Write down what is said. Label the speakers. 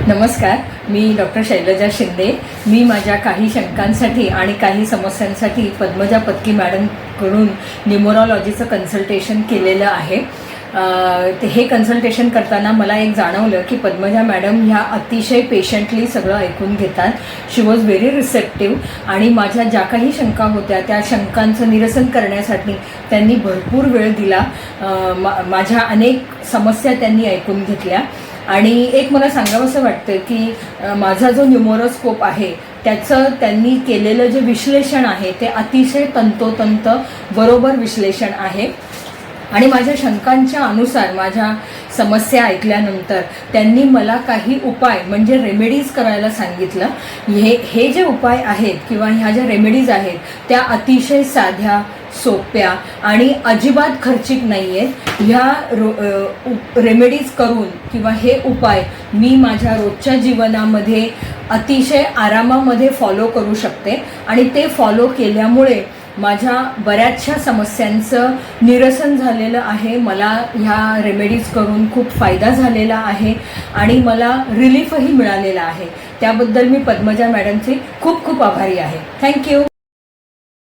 Speaker 1: नमस्कार, मी डॉक्टर शैलजा शिंदे। मी माझ्या काही शंकांसाठी आणि काही समस्यांसाठी पद्मजा पत्की मॅडमकडून न्यूमरोलॉजीचं कन्सल्टेशन केलेलं आहे। हे कन्सल्टेशन करताना मला एक जाणवलं की पद्मजा मॅडम ह्या अतिशय पेशंटली सगळं ऐकून घेतात। शी वॉज व्हेरी रिसेप्टिव्ह आणि माझ्या ज्या काही शंका होत्या त्या शंकांचं निरसन करण्यासाठी त्यांनी भरपूर वेळ दिला। माझ्या अनेक समस्या त्यांनी ऐकून घेतल्या आणि एक मला सांगावंसं वाटतं की माझा जो न्यूमरोस्कोप आहे त्याचं त्यांनी केलेलं जे विश्लेषण आहे ते अतिशय तंतोतंत बरोबर विश्लेषण आहे आणि माझ्या शंकांच्या अनुसार माझ्या समस्या ऐकल्यानंतर त्यांनी मला काही उपाय म्हणजे रेमेडीज करायला सांगितलं। हे जे उपाय आहेत किंवा ह्या ज्या रेमेडीज आहेत त्या अतिशय साध्या, सोप्या आणि अजिबात खर्चिक नाही आहेत। ह्या रेमेडीज करून किंवा हे उपाय मी माझ्या रोजच्या जीवनामध्ये अतिशय आरामामध्ये फॉलो करू शकते आणि ते फॉलो केल्यामुळे माझ्या बऱ्याचशा समस्यांचं निरसन झालेलं आहे। मला ह्या रेमेडीज करून खूप फायदा झालेला आहे आणि मला रिलीफही मिळालेला आहे। त्याबद्दल मी पद्मजा मॅडमचे खूप खूप आभारी आहे। थँक्यू।